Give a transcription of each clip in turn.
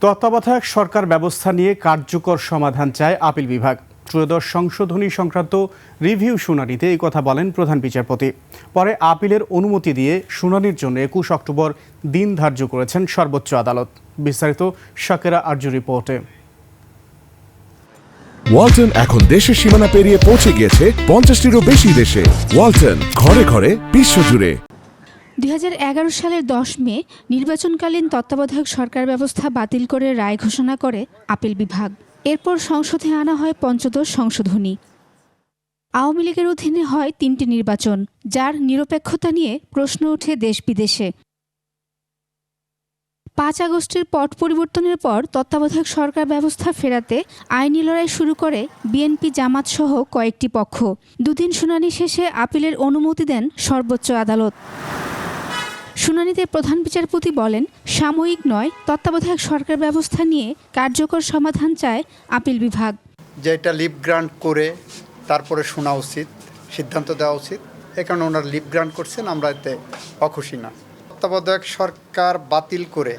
তত্ত্বাবধায়ক সরকার ব্যবস্থা নিয়ে কার্যকর সমাধান চায় আপিল বিভাগ। ত্রয়োদশ সংশোধনী সংক্রান্ত রিভিউ শুনানিতে এই কথা বলেন প্রধান বিচারপতি। পরে আপিলের অনুমতি দিয়ে শুনানির জন্য ২১ অক্টোবর দিন ধার্য করেছেন সর্বোচ্চ আদালত। বিস্তারিত শাকেরা আরজু রিপোর্টে। ওয়ালটন এখন দেশের সীমানা পেরিয়ে পৌঁছে গিয়েছে ৫০টিরও বেশি দেশে। ওয়ালটন, ঘরে ঘরে, বিশ্বজুড়ে। ২০১১ সালের ১০ মে নির্বাচনকালীন তত্ত্বাবধায়ক সরকার ব্যবস্থা বাতিল করে রায় ঘোষণা করে আপিল বিভাগ। এরপর সংসদে আনা হয় পঞ্চদশ সংশোধনী। আওয়ামী লীগের অধীনে হয় ৩টি নির্বাচন, যার নিরপেক্ষতা নিয়ে প্রশ্ন ওঠে দেশ বিদেশে। ৫ আগস্টের পট পরিবর্তনের পর তত্ত্বাবধায়ক সরকার ব্যবস্থা ফেরাতে আইনি লড়াই শুরু করে বিএনপি, জামাত সহ কয়েকটি পক্ষ। দুদিন শুনানি শেষে আপিলের অনুমতি দেন সর্বোচ্চ আদালত। শুনানিতে প্রধান বিচারপতি বলেন, সাময়িক নয়, তত্ত্বাবধায়ক সরকার ব্যবস্থা নিয়ে কার্যকর সমাধান চায় আপিল বিভাগ। যে এটা লিভ গ্রান্ট করে তারপরে শোনা উচিত, সিদ্ধান্ত দেওয়া উচিত। এ কারণে ওনারা লিভ গ্রান্ট করছেন, আমরা এতে অখুশি না। তত্ত্বাবধায়ক সরকার বাতিল করে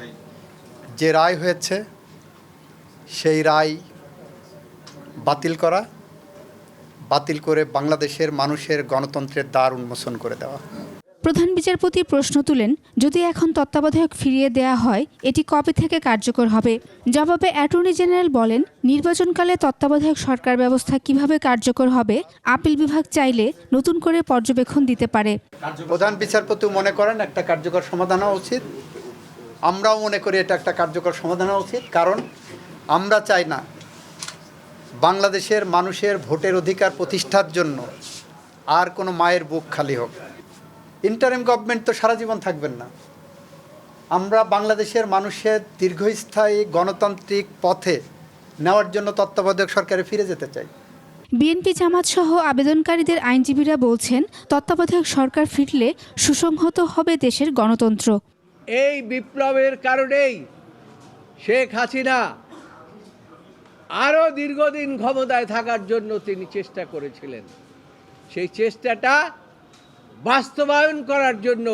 যে রায় হয়েছে সেই রায় বাতিল করে বাংলাদেশের মানুষের গণতন্ত্রের দ্বার উন্মোচন করে দেওয়া। প্রধান বিচারপতি প্রশ্ন তুলেন, যদি এখন তত্ত্বাবধায়ক ফিরিয়ে দেয়া হয়, এটি কবে থেকে কার্যকর হবে? জবাবে অ্যাটর্নি জেনারেল বলেন, নির্বাচনকালে তত্ত্বাবধায়ক সরকার ব্যবস্থা কিভাবে কার্যকর হবে আপিল বিভাগ চাইলে নতুন করে পর্যবেক্ষণ দিতে পারে। প্রধান বিচারপতি মনে করেন একটা কার্যকর সমাধান হওয়া উচিত, আমরাও মনে করি এটা একটা কার্যকর সমাধান হওয়া উচিত। কারণ আমরা চাই না বাংলাদেশের মানুষের ভোটের অধিকার প্রতিষ্ঠার জন্য আর কোনো মায়ের বুক খালি হোক। ইন্টারিম গভর্নমেন্ট তো সারা জীবন থাকবেন না। আমরা বাংলাদেশের মানুষের দীর্ঘস্থায়ী গণতান্ত্রিক পথে নেওয়ার জন্য তত্ত্বাবধায়ক সরকারে ফিরে যেতে চাই। বিএনপি, জামাত সহ আবেদনকারীদের আইনজীবীরা বলছেন, তত্ত্বাবধায়ক সরকার ফিরলে সুসংহত হবে দেশের গণতন্ত্র। এই বিপ্লবের কারণেই শেখ হাসিনা আরও দীর্ঘদিন ক্ষমতায় থাকার জন্য তিনি চেষ্টা করেছিলেন। সেই চেষ্টাটা বাস্তবায়ন করার জন্য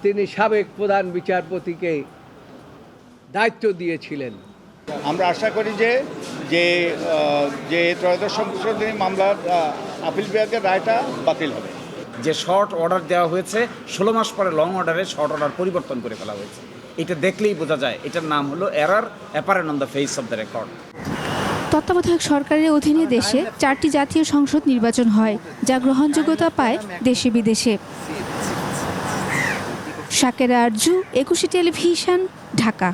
তিনি সাবেক প্রধান বিচারপতিকে দায়িত্ব দিয়েছিলেন। আমরা আশা করি যে ত্রয়োদশ সংশোধনী মামলার আপিল বিভাগের রায়টা বাতিল হবে। যে শর্ট অর্ডার দেওয়া হয়েছে, 16 মাস পরে লং অর্ডারে শর্ট অর্ডার পরিবর্তন করে ফেলা হয়েছে। এটা দেখলেই বোঝা যায় এটার নাম হলো error apparent on the face of the record. তত্ত্বাবধায়ক সরকারের অধীনে দেশে 4টি জাতীয় সংসদ নির্বাচন হয়, যা গ্রহণযোগ্যতা পায় দেশে বিদেশে। শাকেরা আরজু, 21 টেলিভিশন, ঢাকা।